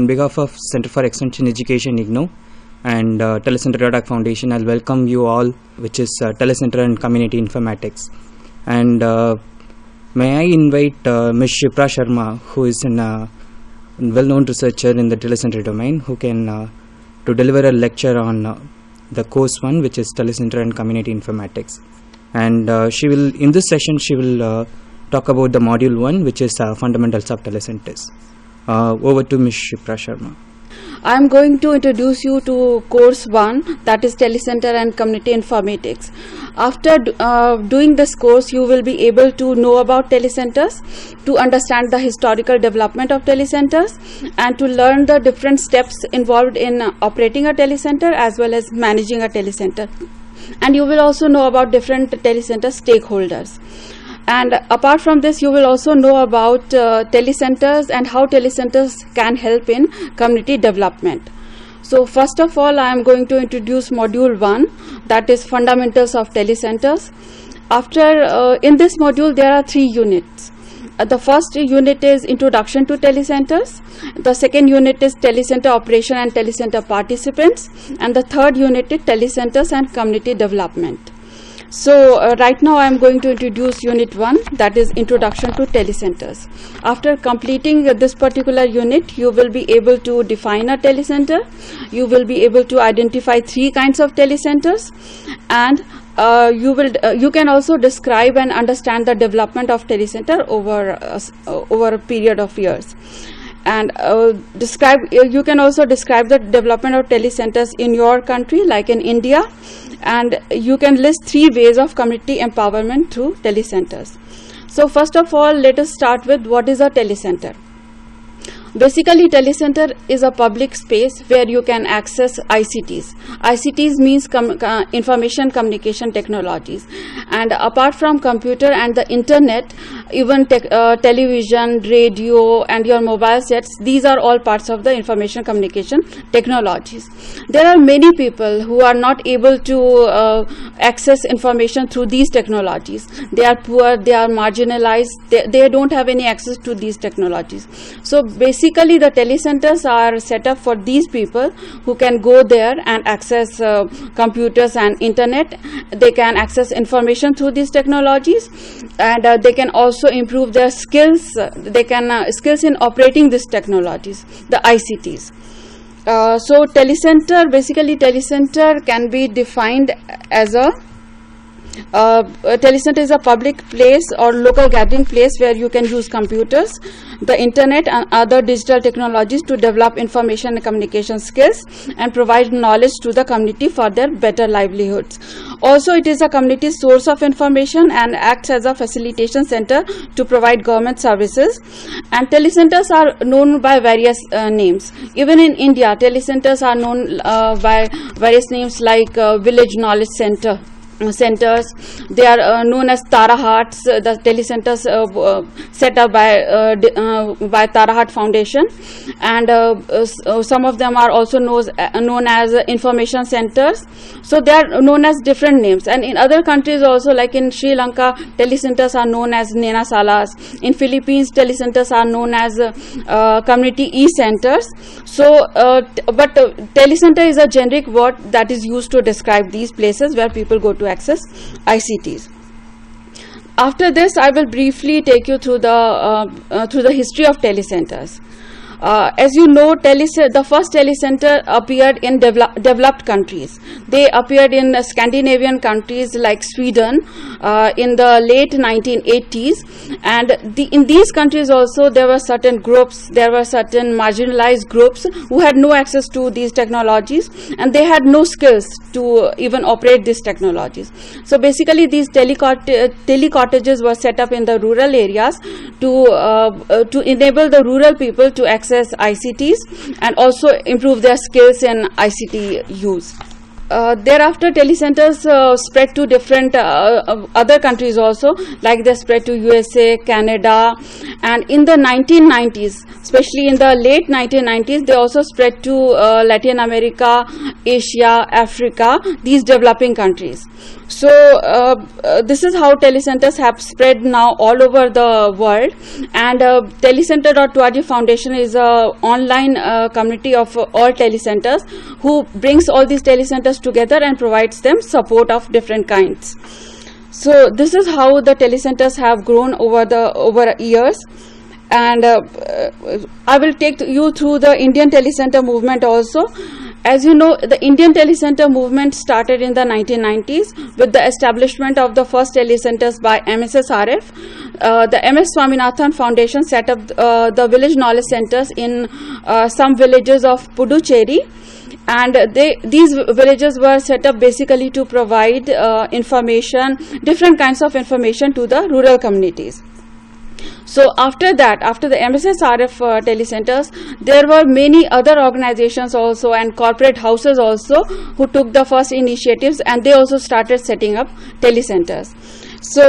On behalf of Center for Extension Education IGNOU and Telecentre Product Foundation, I'll welcome you all, which is Telecentre and Community Informatics. And may I invite Ms. Shipra Sharma, who is a well-known researcher in the Telecentre domain, who can to deliver a lecture on the course 1, which is Telecentre and Community Informatics. And she will, in this session, she will talk about the module 1, which is fundamentals of telecentres. Over to Ms. Shipra Sharma. I am going to introduce you to course 1, that is Telecentre and Community Informatics. After doing this course, you will be able to know about telecentres, to understand the historical development of telecentres, and to learn the different steps involved in operating a telecentre as well as managing a telecentre. And you will also know about different telecentre stakeholders. And apart from this, you will also know about telecentres and how telecentres can help in community development. So first of all, I am going to introduce module 1, that is fundamentals of telecentres. In this module, there are 3 units. The first unit is introduction to telecentres. The second unit is telecentre operation and telecentre participants. And the third unit is telecentres and community development. So right now I am going to introduce unit 1, that is introduction to telecentres. After completing this particular unit, you will be able to define a telecentre. You will be able to identify 3 kinds of telecentres, and you can also describe and understand the development of telecentre over a period of years. And you can also describe the development of telecentres in your country, like in India, and you can list 3 ways of community empowerment through telecentres. So first of all, let us start with what is a telecentre. Basically, telecentre is a public space where you can access ICTs. ICTs means information communication technologies. And apart from computer and the internet, even television, radio, and your mobile sets, these are all parts of the information communication technologies. There are many people who are not able to access information through these technologies. They are poor, they are marginalized, they don't have any access to these technologies. So basically, the telecentres are set up for these people who can go there and access computers and internet. They can access information through these technologies, and they can also improve their skills. They can skills in operating these technologies, the ICTs. So telecentre can be defined as a telecentre is a public place or local gathering place where you can use computers, the internet, and other digital technologies to develop information and communication skills and provide knowledge to the community for their better livelihoods. Also, it is a community source of information and acts as a facilitation center to provide government services. And telecentres are known by various names. Even in India, telecentres are known by various names like Village Knowledge Centers. They are known as Tara Hearts, the telecentres set up by Tara Heart Foundation, and some of them are also known as information centers. So they are known as different names. And in other countries also, like in Sri Lanka, telecentres are known as Nena Salas. In Philippines, telecentres are known as community e-centers. So but telecentre is a generic word that is used to describe these places where people go to access ICTs. After this, I will briefly take you through the history of telecentres. As you know, the first telecentre appeared in developed countries. They appeared in Scandinavian countries like Sweden in the late 1980s. And in these countries also, there were certain groups, there were certain marginalized groups who had no access to these technologies, and they had no skills to even operate these technologies. So basically, these telecottages were set up in the rural areas to enable the rural people to access ICTs and also improve their skills in ICT use. Thereafter, telecentres spread to different other countries also, like they spread to USA, Canada, and in the 1990s, especially in the late 1990s, they also spread to Latin America, Asia, Africa, these developing countries. So this is how telecenters have spread now all over the world, and Telecentre.org Foundation is a online community of all telecenters who brings all these telecenters together and provides them support of different kinds. So this is how the telecenters have grown over years. And I will take you through the Indian Telecentre movement also. As you know, the Indian Telecentre movement started in the 1990s with the establishment of the first telecenters by MSSRF. The MS Swaminathan Foundation set up the village knowledge centers in some villages of Puducherry, and these villages were set up basically to provide information, different kinds of information to the rural communities. So after that, after the MSSRF telecenters, there were many other organizations also and corporate houses also who took the first initiatives, and they also started setting up telecenters. So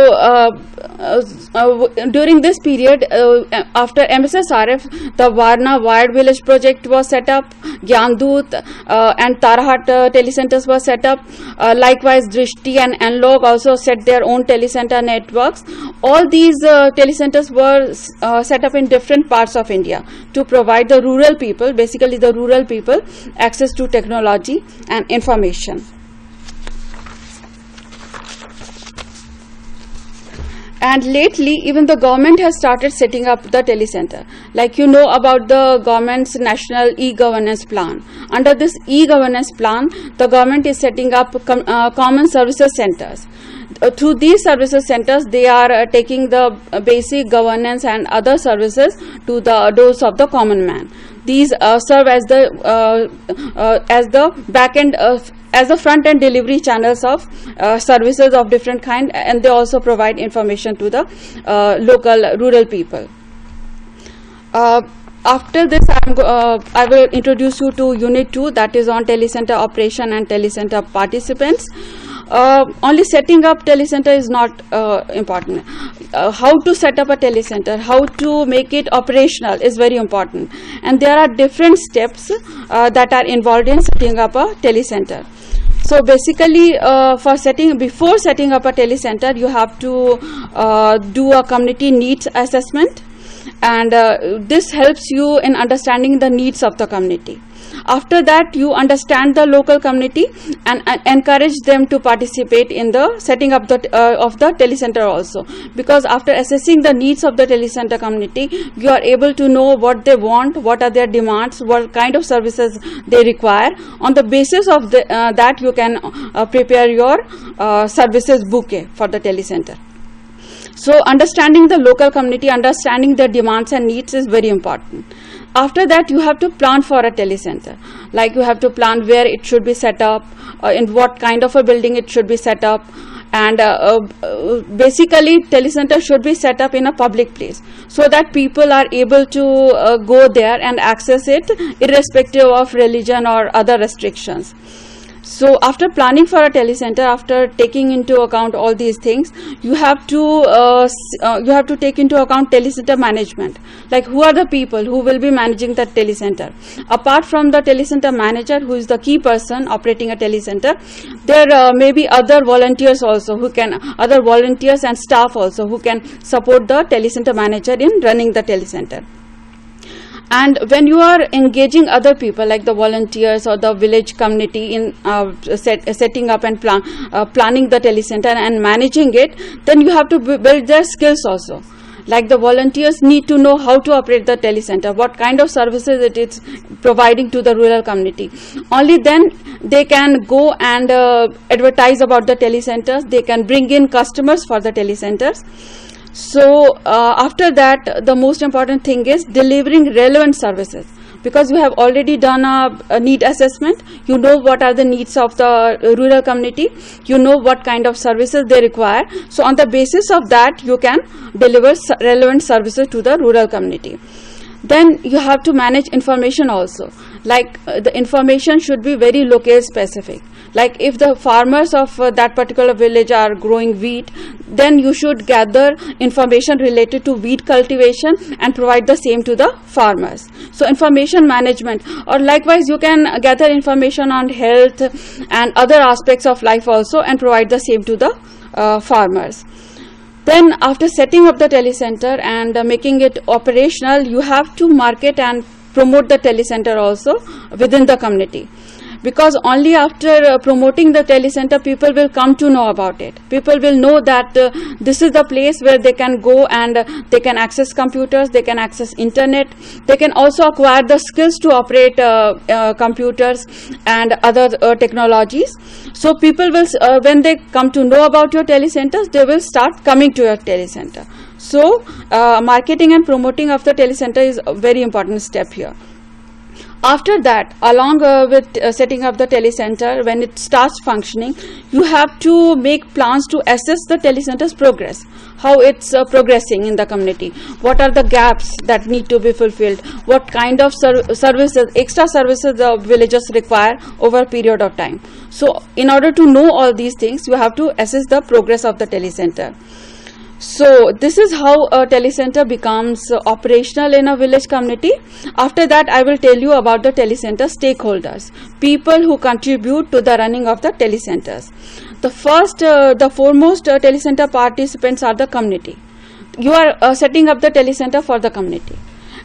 during this period, after MSSRF, the Varna Wired Village project was set up, Gyandut and Tarahat telecenters were set up. Likewise, Drishti and Enlog also set their own telecenter networks. All these telecenters were set up in different parts of India to provide the rural people, basically the rural people, access to technology and information. And lately, even the government has started setting up the telecenter. Like you know about the government's national e-governance plan. Under this e-governance plan, the government is setting up common services centers. Through these services centers, they are taking the basic governance and other services to the doors of the common man. These serve as the back end as the front end delivery channels of services of different kind, and they also provide information to the local rural people. After this, I will introduce you to Unit 2, that is on telecenter operation and telecenter participants. Only setting up telecenter is not important. How to set up a telecenter, how to make it operational is very important, and there are different steps that are involved in setting up a telecenter. So basically, before setting up a telecenter, you have to do a community needs assessment, and this helps you in understanding the needs of the community. After that, you understand the local community and encourage them to participate in the setting up of the telecenter also. Because after assessing the needs of the telecenter community, you are able to know what they want, what are their demands, what kind of services they require. On the basis of that, you can prepare your services bouquet for the telecenter. So understanding the local community, understanding their demands and needs is very important. After that, you have to plan for a telecenter. Like you have to plan where it should be set up, in what kind of a building it should be set up, and basically telecenter should be set up in a public place so that people are able to go there and access it irrespective of religion or other restrictions. So after planning for a telecenter, after taking into account all these things, you have to take into account telecenter management. Like who are the people who will be managing the telecenter? Apart from the telecenter manager, who is the key person operating a telecenter, there may be other volunteers also other volunteers and staff also who can support the telecenter manager in running the telecenter. And when you are engaging other people like the volunteers or the village community in setting up and planning the telecenter and managing it, then you have to build their skills also. Like the volunteers need to know how to operate the telecenter, what kind of services it is providing to the rural community. Only then they can go and advertise about the telecenters, they can bring in customers for the telecenters. So after that, the most important thing is delivering relevant services, because you have already done a need assessment. You know what are the needs of the rural community, you know what kind of services they require. So on the basis of that, you can deliver relevant services to the rural community. Then you have to manage information also. Like the information should be very locale specific. Like if the farmers of that particular village are growing wheat, then you should gather information related to wheat cultivation and provide the same to the farmers. So information management, or likewise you can gather information on health and other aspects of life also and provide the same to the farmers. Then after setting up the telecenter and making it operational, you have to market and promote the telecenter also within the community. Because only after promoting the telecenter, people will come to know about it. People will know that this is the place where they can go and they can access computers, they can access internet, they can also acquire the skills to operate computers and other technologies. So people will, when they come to know about your telecenters, they will start coming to your telecenter. So marketing and promoting of the telecenter is a very important step here. After that, along with setting up the telecenter, when it starts functioning, you have to make plans to assess the telecenter's progress, how it's progressing in the community, what are the gaps that need to be fulfilled, what kind of services, extra services the villagers require over a period of time. So in order to know all these things, you have to assess the progress of the telecenter. So this is how a telecenter becomes operational in a village community. After that, I will tell you about the telecenter stakeholders, people who contribute to the running of the telecenters. The foremost telecenter participants are the community. You are setting up the telecenter for the community,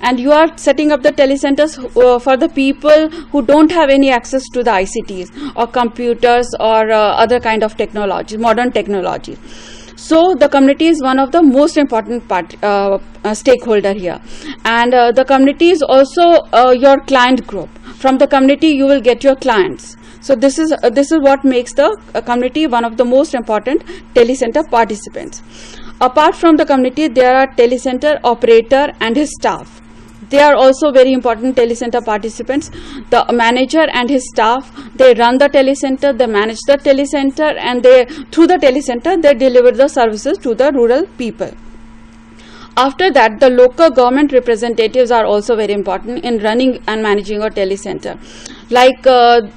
and you are setting up the telecenters for the people who don't have any access to the ICTs or computers or other kind of technology, modern technology. So the community is one of the most important stakeholder here, and the community is also your client group. From the community, you will get your clients. So this is what makes the community one of the most important telecenter participants. Apart from the community, there are telecenter operator and his staff. They are also very important telecenter participants. The manager and his staff, they run the telecenter, they manage the telecenter, and through the telecenter they deliver the services to the rural people. After that, the local government representatives are also very important in running and managing a telecenter. Like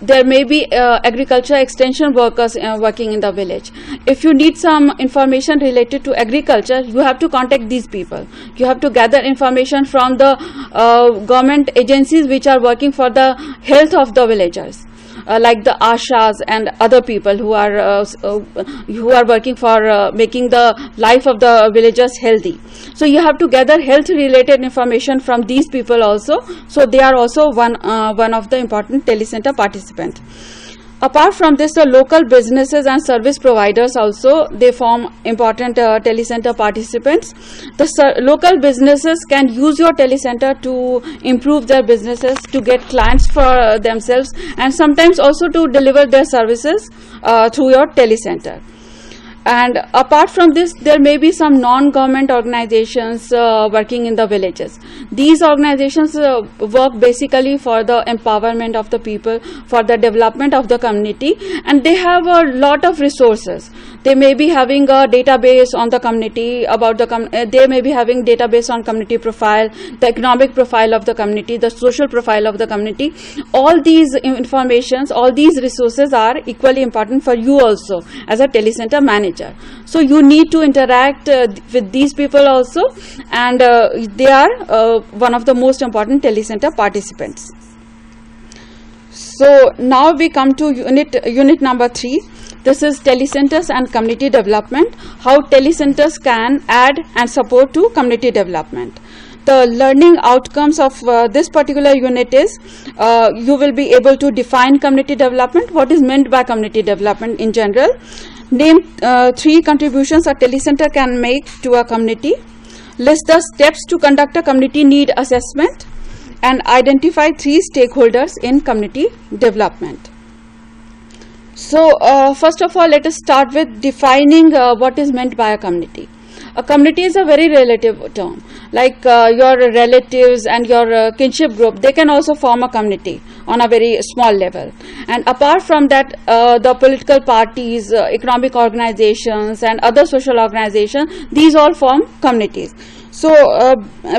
there may be agriculture extension workers working in the village. If you need some information related to agriculture, you have to contact these people. You have to gather information from the government agencies which are working for the health of the villagers. Like the ashas and other people who are working for making the life of the villagers healthy. So you have to gather health related information from these people also. So they are also one of the important telecenter participants. Apart from this, the local businesses and service providers also, they form important telecenter participants. The local businesses can use your telecenter to improve their businesses, to get clients for themselves, and sometimes also to deliver their services through your telecenter. And apart from this, there may be some non-government organizations working in the villages. These organizations work basically for the empowerment of the people, for the development of the community, and they have a lot of resources. They may be having a database on the community about they may be having database on community profile, the economic profile of the community, the social profile of the community. All these informations, all these resources are equally important for you also as a telecenter manager. So you need to interact with these people also, and they are one of the most important telecenter participants. So now we come to unit number 3. This is telecenters and community development, how telecenters can add and support to community development. The learning outcomes of this particular unit is you will be able to define community development, what is meant by community development in general. Name 3 contributions a telecenter can make to a community. List the steps to conduct a community need assessment, and identify 3 stakeholders in community development. So first of all, let us start with defining what is meant by a community. A community is a very relative term. Like your relatives and your kinship group, they can also form a community on a very small level. And apart from that, the political parties, economic organizations and other social organizations, these all form communities. So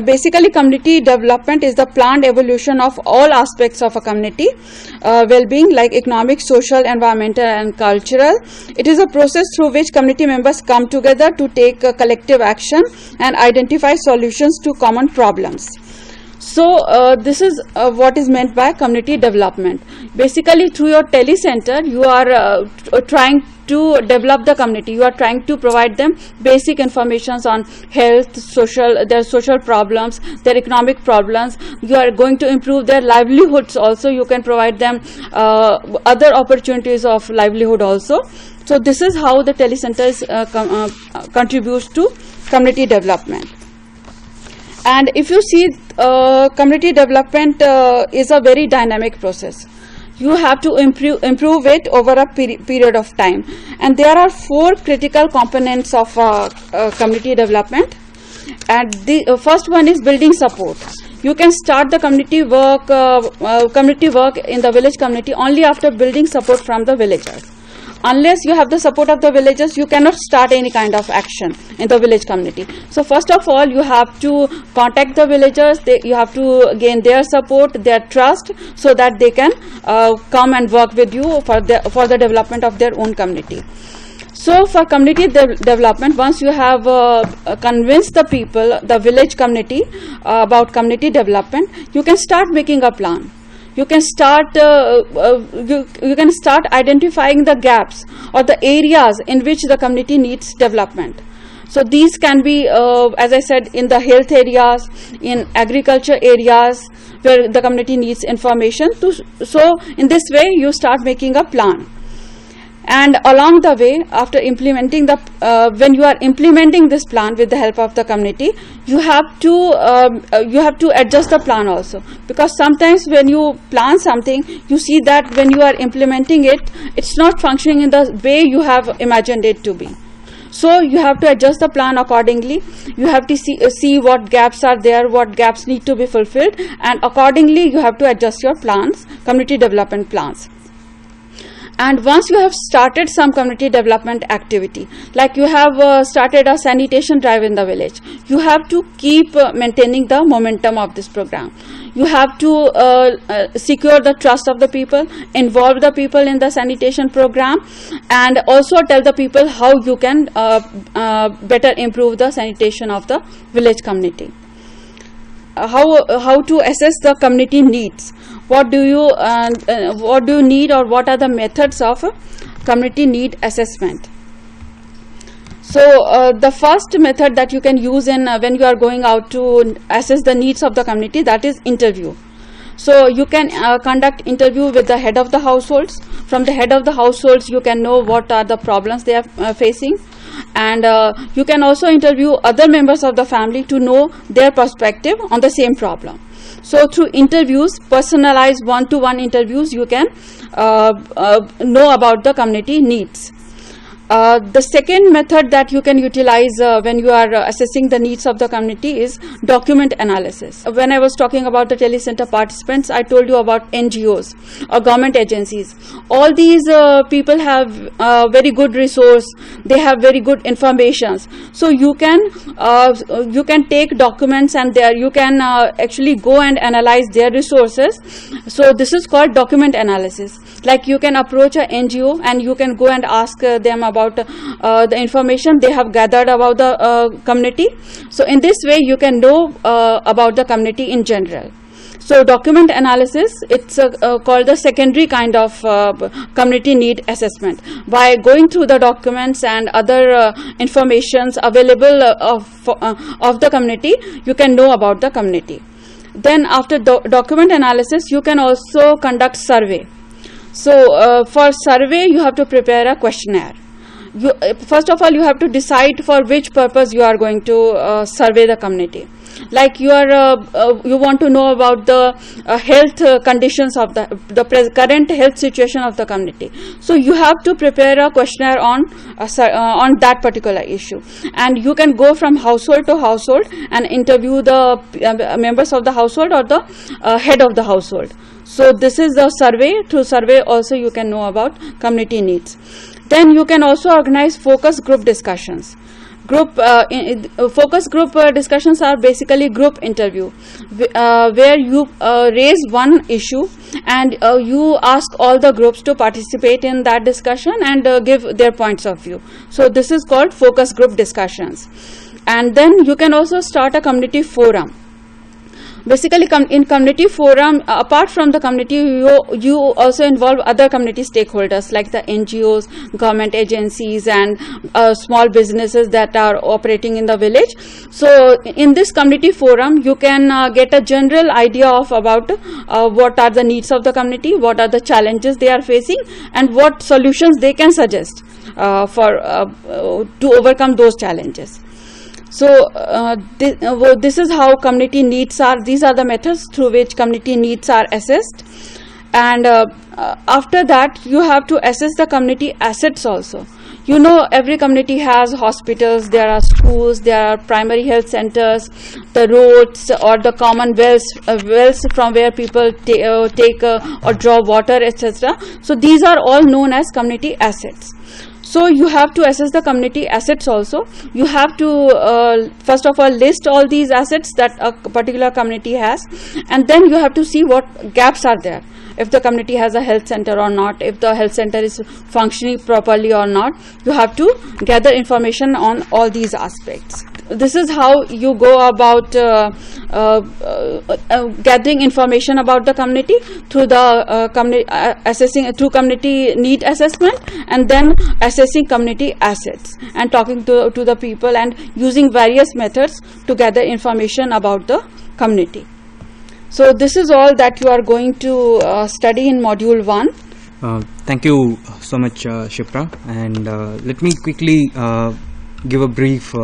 basically community development is the planned evolution of all aspects of a community well-being, like economic, social, environmental and cultural. It is a process through which community members come together to take collective action and identify solutions to common problems. So this is what is meant by community development. Basically through your Telecenter you are trying to develop the community. You are trying to provide them basic informations on health, their social problems, their economic problems. You are going to improve their livelihoods also. You can provide them other opportunities of livelihood also. So this is how the Telecenter contributes to community development. And if you see, community development is a very dynamic process. You have to improve it over a period of time. And there are 4 critical components of community development. And the first one is building support. You can start the community work in the village community only after building support from the villagers. Unless you have the support of the villagers, you cannot start any kind of action in the village community. So first of all, you have to contact the villagers. You have to gain their support, their trust, so that they can come and work with you for the development of their own community. So for community development, once you have convinced the people, the village community about community development, you can start making a plan. You can start identifying the gaps or the areas in which the community needs development. So these can be, as I said, in the health areas, in agriculture areas where the community needs information. So in this way, you start making a plan. And along the way, after implementing when you are implementing this plan with the help of the community, you have to adjust the plan also, because sometimes when you plan something, you see that when you are implementing it, it's not functioning in the way you have imagined it to be. So you have to adjust the plan accordingly. You have to see what gaps are there, what gaps need to be fulfilled, and accordingly you have to adjust your plans, community development plans. And once you have started some community development activity, like you have started a sanitation drive in the village, you have to keep maintaining the momentum of this program. You have to secure the trust of the people, involve the people in the sanitation program, and also tell the people how you can better improve the sanitation of the village community. How to assess the community needs. What do you need, or what are the methods of community need assessment? So the first method that you can use when you are going out to assess the needs of the community, that is interview. So you can conduct interview with the head of the households. From the head of the households, you can know what are the problems they are facing. And you can also interview other members of the family to know their perspective on the same problem. So through interviews, personalized one-to-one interviews, you can know about the community needs. The second method that you can utilize when you are assessing the needs of the community is document analysis. When I was talking about the Telecenter participants, I told you about NGOs or government agencies. All these people have very good resource. They have very good informations. So you can take documents, and there you can actually go and analyze their resources. So this is called document analysis. Like you can approach an NGO and you can go and ask them about the information they have gathered about the community. So in this way you can know about the community in general. So document analysis, it's called the secondary kind of community need assessment. By going through the documents and other informations available of the community, you can know about the community. Then after document analysis, you can also conduct survey. So for survey, you have to prepare a questionnaire. First of all, you have to decide for which purpose you are going to survey the community. Like you want to know about the health conditions of the current health situation of the community. So you have to prepare a questionnaire on that particular issue, and you can go from household to household and interview the members of the household or the head of the household. So this is the survey. Through survey also you can know about community needs. Then you can also organize focus group discussions. Focus group discussions are basically group interview, where you raise one issue and you ask all the groups to participate in that discussion and give their points of view. So this is called focus group discussions. And then you can also start a community forum. Basically, in community forum, apart from the community, you also involve other community stakeholders like the NGOs, government agencies, and small businesses that are operating in the village. So in this community forum, you can get a general idea of about what are the needs of the community, what are the challenges they are facing, and what solutions they can suggest to overcome those challenges. So this is how community needs are. These are the methods through which community needs are assessed. And after that, you have to assess the community assets also. You know, every community has hospitals, there are schools, there are primary health centers, the roads, or the common wells from where people take or draw water, etc. So these are all known as community assets. So you have to assess the community assets also. You have to first of all list all these assets that a particular community has, and then you have to see what gaps are there. If the community has a health center or not, if the health center is functioning properly or not. You have to gather information on all these aspects. This is how you go about gathering information about the community through the assessing through community need assessment, and then assessing community assets and talking to the people and using various methods to gather information about the community. So this is all that you are going to study in module 1. Thank you so much, Shipra, and let me quickly give a brief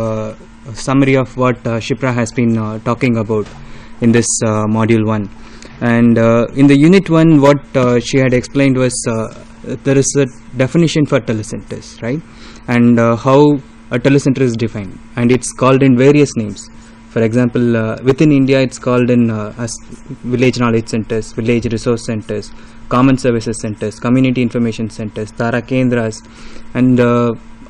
summary of what Shipra has been talking about in this module 1. And in the unit 1, what she had explained was there is a definition for telecentres, right? And how a telecentre is defined, and it's called in various names. For example, within India, it's called in as village knowledge centers, village resource centers, common services centers, community information centers, Tara Kendras, and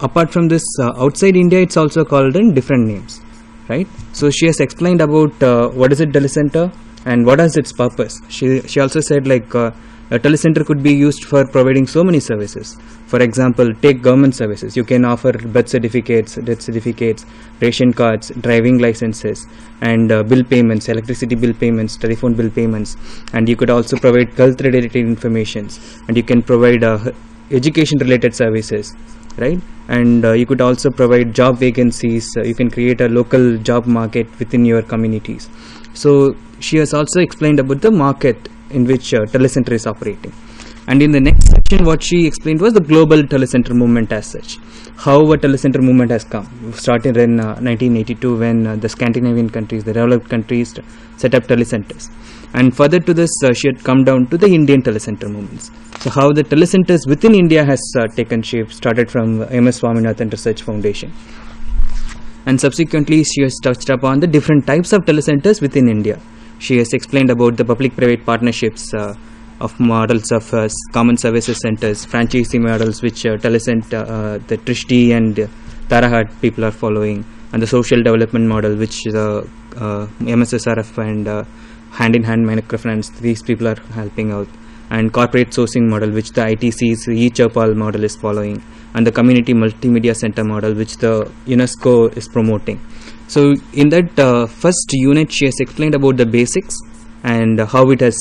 apart from this, outside India, it's also called in different names, right? So she has explained about what is a telecentre and what is its purpose. She also said like a telecentre could be used for providing so many services. For example, take government services. You can offer birth certificates, death certificates, ration cards, driving licenses, and bill payments, electricity bill payments, telephone bill payments, and you could also provide health related informations, and you can provide education related services, right? And you could also provide job vacancies. You can create a local job market within your communities. So she has also explained about the market in which telecentre is operating. And in the next section, what she explained was the global telecentre movement as such. How a telecentre movement has come. Started in 1982 when the Scandinavian countries, the developed countries, set up telecentres. And further to this, she had come down to the Indian telecentre movements. So how the telecentres within India has taken shape, started from M.S. Swaminathan Research Foundation. And subsequently, she has touched upon the different types of telecentres within India. She has explained about the public-private partnerships of models of common services centers, franchisee models which Telecentre, the Trishti and Tarahat people are following, and the social development model which the MSSRF and hand-in-hand microfinance, these people are helping out, and corporate sourcing model which the ITC's e-Chapal model is following, and the community multimedia center model which the UNESCO is promoting. So in that first unit, she has explained about the basics and how it has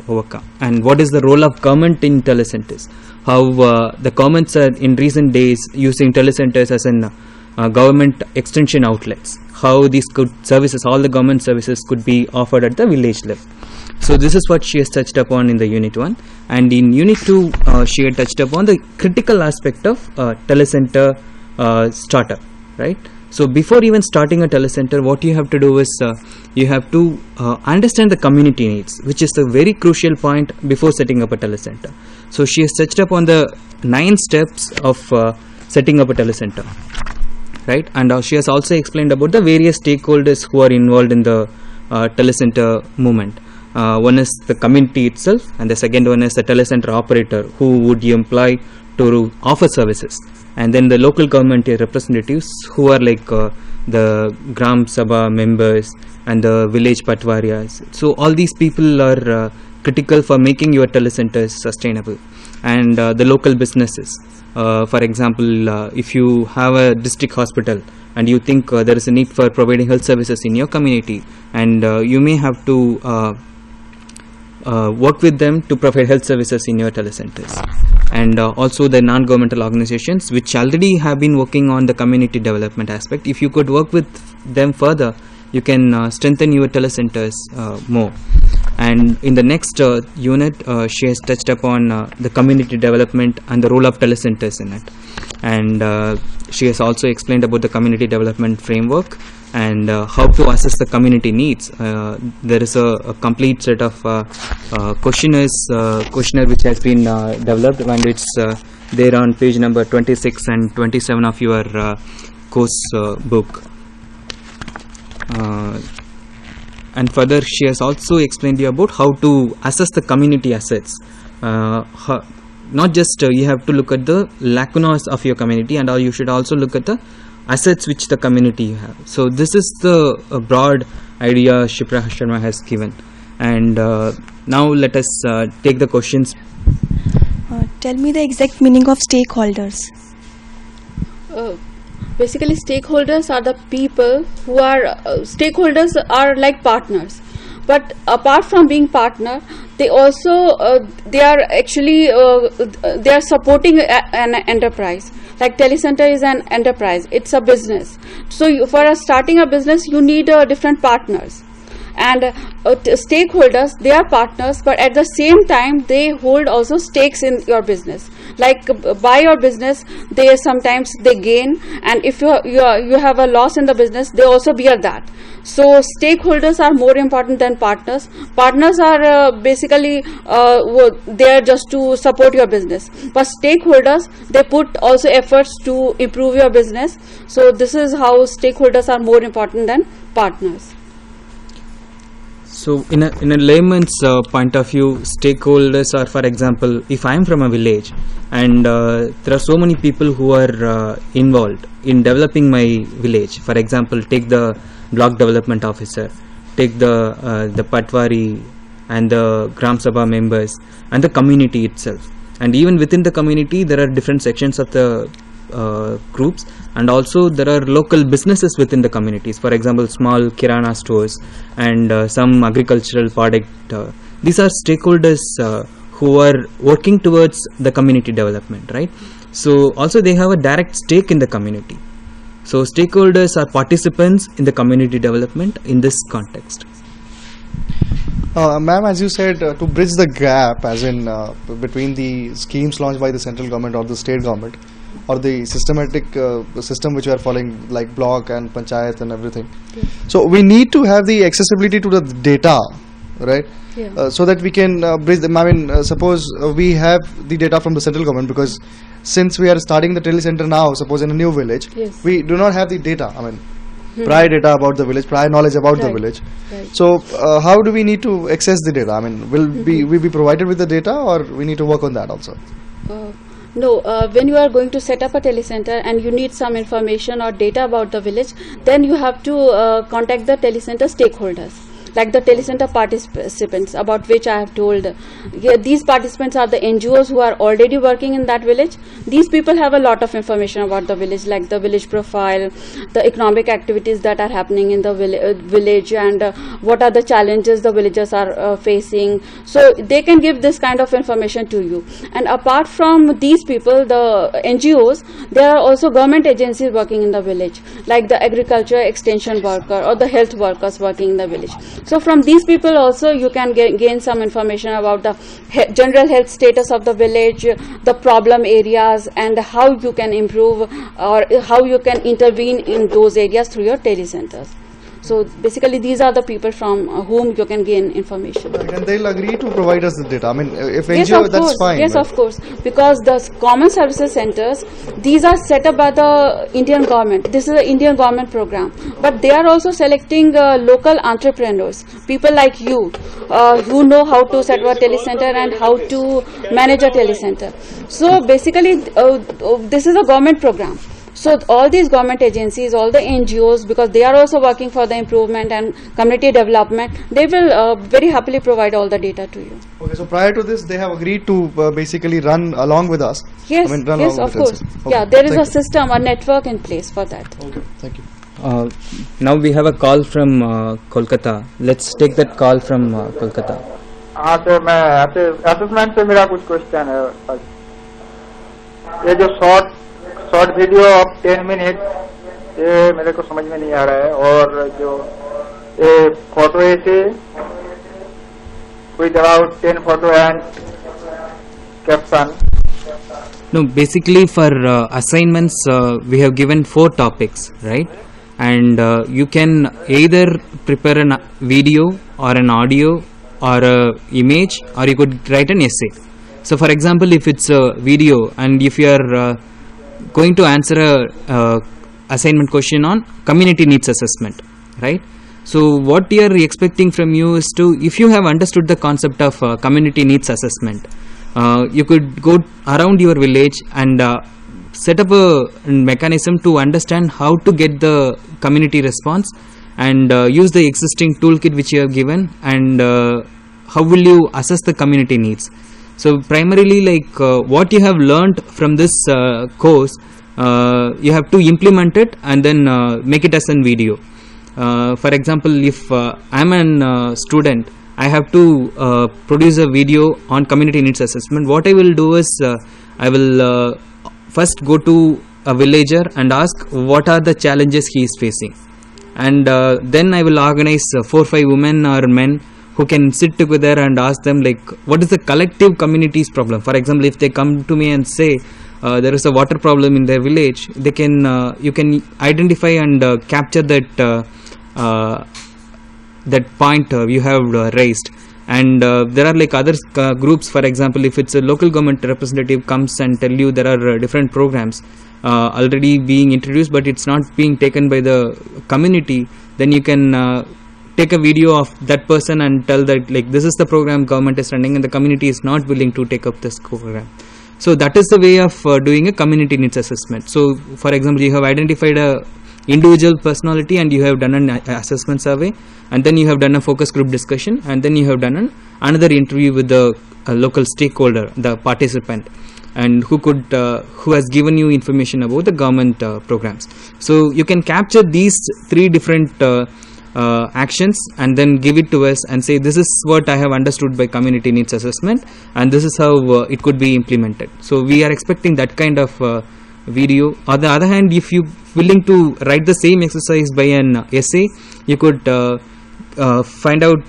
overcome, and what is the role of government in telecentres. How the governments are in recent days using telecentres as an government extension outlets. How these services, all the government services, could be offered at the village level. So this is what she has touched upon in the unit 1, and in unit 2 she had touched upon the critical aspect of telecentre startup, right? So before even starting a telecentre, what you have to do is you have to understand the community needs, which is a very crucial point before setting up a telecentre. So she has touched upon the 9 steps of setting up a telecentre, right? And she has also explained about the various stakeholders who are involved in the telecentre movement. One is the community itself, and the second one is the telecentre operator, who would you employ to offer services, and then the local government representatives, who are like the Gram Sabha members and the village patwarias. So all these people are critical for making your telecenters sustainable. And the local businesses, for example, if you have a district hospital and you think there is a need for providing health services in your community, and you may have to work with them to provide health services in your telecenters. And also the non-governmental organizations which already have been working on the community development aspect, if you could work with them further, you can strengthen your telecenters more. And in the next unit, she has touched upon the community development and the role of telecenters in it. And she has also explained about the community development framework and how to assess the community needs. There is a complete set of questionnaire which has been developed, and it's there on page number 26 and 27 of your course book. And further, she has also explained you about how to assess the community assets. Not just you have to look at the lacunas of your community, and you should also look at the assets which the community have. So this is the broad idea Shipra Sharma has given. And now let us take the questions. Tell me the exact meaning of stakeholders. Basically, stakeholders are the people who are stakeholders are like partners, but apart from being partner, they also they are actually they are supporting an enterprise. Like Telecenter is an enterprise; it's a business. So for starting a business, you need different partners. And stakeholders, they are partners, but at the same time they hold also stakes in your business. Like by your business, they sometimes they gain, and if you have a loss in the business, they also bear that. So stakeholders are more important than partners. Partners are basically they are just to support your business, but stakeholders, they put also efforts to improve your business. So this is how stakeholders are more important than partners. So in a layman's point of view, stakeholders are, for example, if I am from a village and there are so many people who are involved in developing my village. For example, take the block development officer, take the Patwari and the Gram Sabha members and the community itself. And even within the community, there are different sections of the groups, and also there are local businesses within the communities. For example, small kirana stores and some agricultural product. These are stakeholders who are working towards the community development, right? So also they have a direct stake in the community. So stakeholders are participants in the community development in this context. Ma'am, as you said, to bridge the gap, as in between the schemes launched by the central government or the state government, or the systematic system which we are following, like block and panchayat and everything. Yeah. So we need to have the accessibility to the data, right? Yeah. So that we can bridge them. I mean, suppose we have the data from the central government, because since we are starting the telecenter now, suppose in a new village, yes, we do not have the data. I mean, prior data about the village, prior knowledge about the village. Right. So how do we need to access the data? I mean, will we be provided with the data, or we need to work on that also? No, when you are going to set up a telecenter and you need some information or data about the village, then you have to contact the telecenter stakeholders, like the telecenter participants, about which I have told. These participants are the NGOs who are already working in that village. These people have a lot of information about the village, like the village profile, the economic activities that are happening in the village, and what are the challenges the villagers are facing. So they can give this kind of information to you. And apart from these people, the NGOs, there are also government agencies working in the village, like the agriculture extension worker or the health workers working in the village. So from these people also you can gain some information about the general health status of the village, the problem areas, and how you can improve or how you can intervene in those areas through your telecenters. So basically these are the people from whom you can gain information. And they'll agree to provide us the data. I mean, if Yes, NGO, of that's course. fine. Yes, right? of course. Because the common services centers, these are set up by the Indian government. This is an Indian government program. But they are also selecting local entrepreneurs, people like you, who know how to set up a telecenter and how to manage a telecenter. So basically, this is a government program. So all these government agencies, all the NGOs, because they are also working for the improvement and community development, they will very happily provide all the data to you. Okay, so prior to this, they have agreed to basically run along with us. Yes, I mean, run yes, along of with course. us. Okay, Yeah, there is thank a system, a network in place for that. Okay, thank you. Now we have a call from Kolkata. Let's take that call from Kolkata. हाँ sir, मैं assessment पे मेरा कुछ question है। ये जो short video of 10 minute, ये मेरे को समझ में नहीं आ रहा है, और जो ये फोटो ऐसे with about 10 photo and caption. No, basically for assignments we have given 4 topics, right? And you can either prepare a video or an audio or a image, or you could write an essay. So for example, if it's a video and if you are going to answer a assignment question on community needs assessment, right? So what we are expecting from you is to, if you have understood the concept of community needs assessment, you could go around your village and set up a mechanism to understand how to get the community response, and use the existing toolkit which you have given, and how will you assess the community needs. So primarily, like what you have learned from this course, you have to implement it and then make it as a video. For example, if I am a student, I have to produce a video on community needs assessment. What I will do is I will first go to a villager and ask what are the challenges he is facing, and then I will organize 4 or 5 women or men who can sit together and ask them, like, what is the collective community's problem. For example, if they come to me and say there is a water problem in their village, they can you can identify and capture that that point you have raised. And there are like other groups. For example, if it's a local government representative comes and tell you there are different programs already being introduced, but it's not being taken by the community, then you can take a video of that person and tell that, like, this is the program government is running and the community is not willing to take up this program. So that is the way of doing a community needs assessment. So for example, you have identified a individual personality and you have done an assessment survey, and then you have done a focus group discussion, and then you have done another interview with the local stakeholder, the participant, and who has given you information about the government programs. So you can capture these 3 different actions and then give it to us and say, this is what I have understood by community needs assessment, and this is how it could be implemented. So we are expecting that kind of video. On the other hand, if you willing to write the same exercise by an essay, you could find out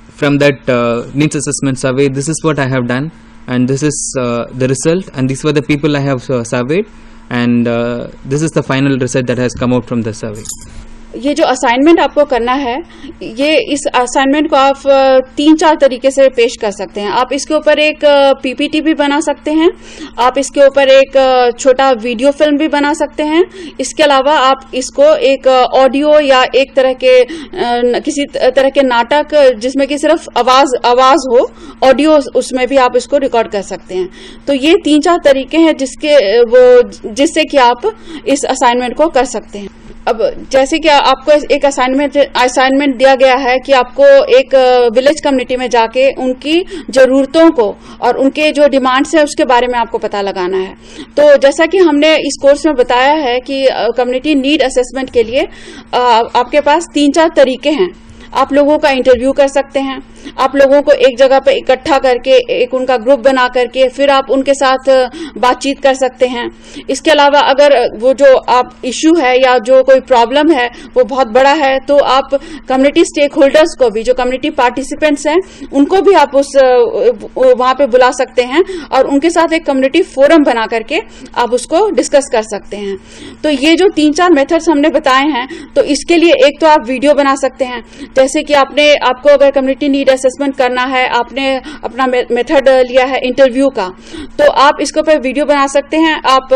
from that needs assessment survey, this is what I have done, and this is the result, and these were the people I have surveyed, and this is the final result that has come out from the survey. ये जो assignment आपको करना है, ये इस assignment को आप 3-4 तरीके से पेश कर सकते हैं. आप इसके ऊपर एक पीपीटी भी बना सकते हैं, आप इसके ऊपर एक छोटा वीडियो फिल्म भी बना सकते हैं. इसके अलावा आप इसको एक ऑडियो या एक तरह के किसी तरह के नाटक जिसमें कि सिर्फ आवाज हो, ऑडियो, उसमें भी आप इसको रिकॉर्ड कर सकते हैं. तो ये 3-4 तरीके हैं जिससे कि आप इस असाइनमेंट को कर सकते हैं. अब जैसे कि आपको एक असाइनमेंट दिया गया है कि आपको एक विलेज कम्युनिटी में जाके उनकी जरूरतों को और उनके जो डिमांड्स है उसके बारे में आपको पता लगाना है. तो जैसा कि हमने इस कोर्स में बताया है कि कम्युनिटी नीड असेसमेंट के लिए आपके पास 3-4 तरीके हैं. आप लोगों का इंटरव्यू कर सकते हैं, आप लोगों को एक जगह पे इकट्ठा करके एक उनका ग्रुप बना करके फिर आप उनके साथ बातचीत कर सकते हैं। इसके अलावा अगर वो जो आप इश्यू है या जो कोई प्रॉब्लम है वो बहुत बड़ा है तो आप कम्युनिटी स्टेक होल्डर्स को भी, जो कम्युनिटी पार्टिसिपेंट्स हैं, उनको भी आप उस वहां पे बुला सकते हैं और उनके साथ एक कम्युनिटी फोरम बना करके आप उसको डिस्कस कर सकते हैं। तो ये जो 3-4 मेथड्स हमने बताए हैं, तो इसके लिए एक तो आप वीडियो बना सकते हैं, जैसे कि आपको अगर कम्युनिटी नीड असेसमेंट करना है, आपने अपना मेथड लिया है इंटरव्यू का, तो आप इसके ऊपर वीडियो बना सकते हैं। आप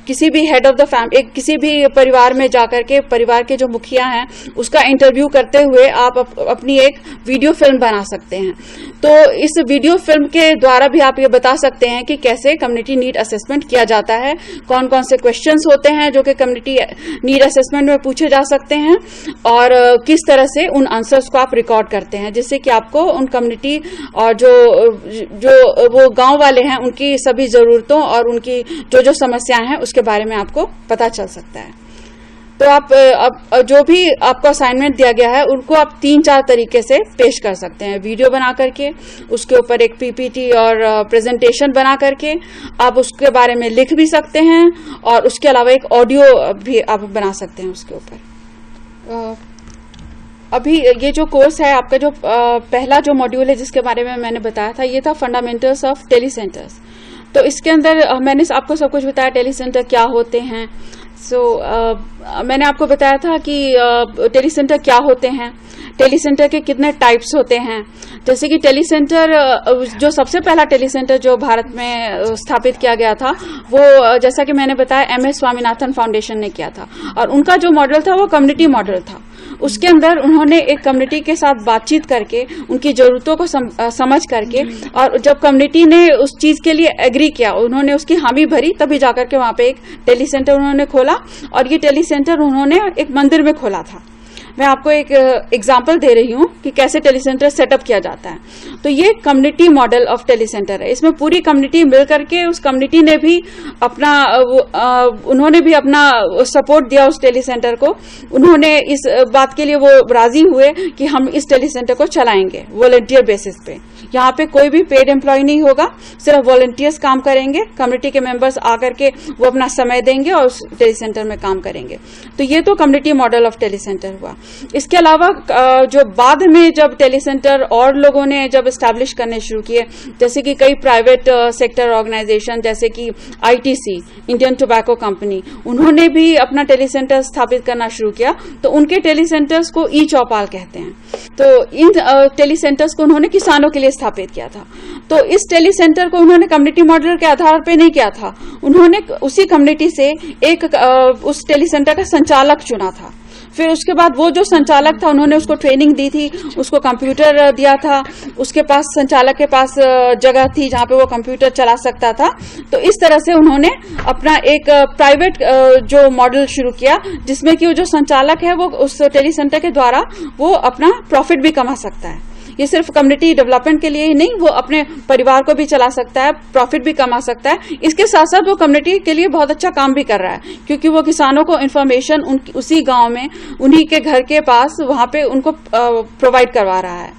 किसी भी हेड ऑफ द फैमिली, किसी भी परिवार में जाकर के परिवार के जो मुखिया हैं उसका इंटरव्यू करते हुए आप अपनी एक वीडियो फिल्म बना सकते हैं। तो इस वीडियो फिल्म के द्वारा भी आप ये बता सकते हैं कि कैसे कम्युनिटी नीड असेसमेंट किया जाता है, कौन कौन से क्वेश्चंस होते हैं जो कि कम्युनिटी नीड असेसमेंट में पूछे जा सकते हैं और किस तरह से उन आंसर्स को आप रिकॉर्ड करते हैं, जिससे कि आपको उन कम्युनिटी और जो वो गांव वाले हैं उनकी सभी जरूरतों और उनकी जो समस्याएं हैं उसके बारे में आपको पता चल सकता है। तो आप जो भी आपको असाइनमेंट दिया गया है उनको आप 3-4 तरीके से पेश कर सकते हैं। वीडियो बना करके, उसके ऊपर एक पीपीटी और प्रेजेंटेशन बना करके आप उसके बारे में लिख भी सकते हैं और उसके अलावा एक ऑडियो भी आप बना सकते हैं उसके ऊपर। अभी ये जो कोर्स है आपका, जो पहला जो मॉड्यूल है जिसके बारे में मैंने बताया था, ये था फंडामेंटल्स ऑफ टेलीसेंटर्स। तो इसके अंदर मैंने आपको सब कुछ बताया, टेलीसेंटर क्या होते हैं। मैंने आपको बताया था कि टेलीसेंटर क्या होते हैं, टेलीसेंटर के कितने टाइप्स होते हैं। जैसे कि टेलीसेंटर, जो सबसे पहला टेलीसेंटर जो भारत में स्थापित किया गया था वो, जैसा कि मैंने बताया, MS स्वामीनाथन फाउंडेशन ने किया था और उनका जो मॉडल था वो कम्युनिटी मॉडल था। उसके अंदर उन्होंने एक कम्युनिटी के साथ बातचीत करके उनकी जरूरतों को समझ करके, और जब कम्युनिटी ने उस चीज के लिए एग्री किया, उन्होंने उसकी हामी भरी, तभी जाकर के वहां पे एक टेलीसेंटर उन्होंने खोला और ये टेलीसेंटर उन्होंने एक मंदिर में खोला था। मैं आपको एक एग्जांपल दे रही हूँ कि कैसे टेलीसेंटर सेटअप किया जाता है। तो ये कम्युनिटी मॉडल ऑफ टेलीसेंटर है। इसमें पूरी कम्युनिटी मिल करके, उस कम्युनिटी ने भी अपना उन्होंने भी अपना सपोर्ट दिया उस टेलीसेंटर को। उन्होंने इस बात के लिए वो राजी हुए कि हम इस टेलीसेंटर को चलाएंगे वॉलंटियर बेसिस पे। यहाँ पे कोई भी पेड एम्प्लॉय नहीं होगा, सिर्फ वॉलंटियर्स काम करेंगे। कम्युनिटी के मेंबर्स आकर के वो अपना समय देंगे और उस टेलीसेंटर में काम करेंगे। तो ये तो कम्युनिटी मॉडल ऑफ टेलीसेंटर हुआ। इसके अलावा जो बाद में जब टेलीसेंटर और लोगों ने जब एस्टैब्लिश करने शुरू किए, जैसे कि कई प्राइवेट सेक्टर ऑर्गेनाइजेशन, जैसे कि ITC, इंडियन टोबैको कंपनी, उन्होंने भी अपना टेलीसेंटर स्थापित करना शुरू किया। तो उनके टेलीसेंटर्स को ई-चौपाल कहते हैं। तो इन टेलीसेंटर्स को उन्होंने किसानों के लिए स्थापित किया था। तो इस टेलीसेंटर को उन्होंने कम्युनिटी मॉडल के आधार पर नहीं किया था, उन्होंने उसी कम्युनिटी से एक उस टेलीसेंटर का संचालक चुना था। फिर उसके बाद वो जो संचालक था, उन्होंने उसको ट्रेनिंग दी थी, उसको कंप्यूटर दिया था, उसके पास, संचालक के पास जगह थी जहां पे वो कंप्यूटर चला सकता था। तो इस तरह से उन्होंने अपना एक प्राइवेट जो मॉडल शुरू किया, जिसमें कि वो जो संचालक है वो उस टेलीसेंटर के द्वारा वो अपना प्रॉफिट भी कमा सकता है। ये सिर्फ कम्युनिटी डेवलपमेंट के लिए ही नहीं, वो अपने परिवार को भी चला सकता है, प्रॉफिट भी कमा सकता है। इसके साथ साथ वो कम्युनिटी के लिए बहुत अच्छा काम भी कर रहा है, क्योंकि वो किसानों को इन्फॉर्मेशन उसी गांव में, उन्हीं के घर के पास, वहां पे उनको प्रोवाइड करवा रहा है।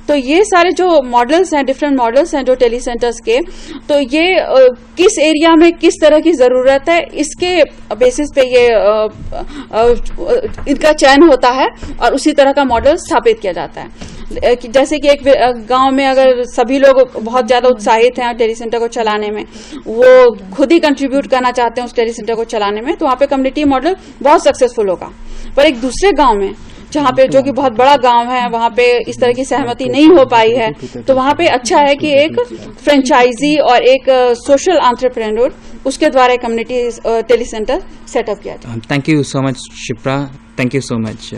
तो ये सारे जो मॉडल्स हैं, डिफरेंट मॉडल्स हैं जो टेलीसेंटर्स के, तो ये किस एरिया में किस तरह की जरूरत है, इसके बेसिस पे ये इनका चयन होता है और उसी तरह का मॉडल स्थापित किया जाता है। जैसे कि एक गांव में अगर सभी लोग बहुत ज्यादा उत्साहित हैं टेलीसेंटर को चलाने में, वो खुद ही कंट्रीब्यूट करना चाहते हैं उस टेलीसेंटर को चलाने में, तो वहां पे कम्युनिटी मॉडल बहुत सक्सेसफुल होगा। पर एक दूसरे गांव में, जहाँ पे, जो कि बहुत बड़ा गांव है, वहां पे इस तरह की सहमति नहीं हो पाई है, तो वहां पे अच्छा है कि एक फ्रेंचाइजी और एक सोशल एंटरप्रेन्योर, उसके द्वारा कम्युनिटी टेलीसेंटर सेटअप किया जाए। Thank you so much Shipra, thank you so much.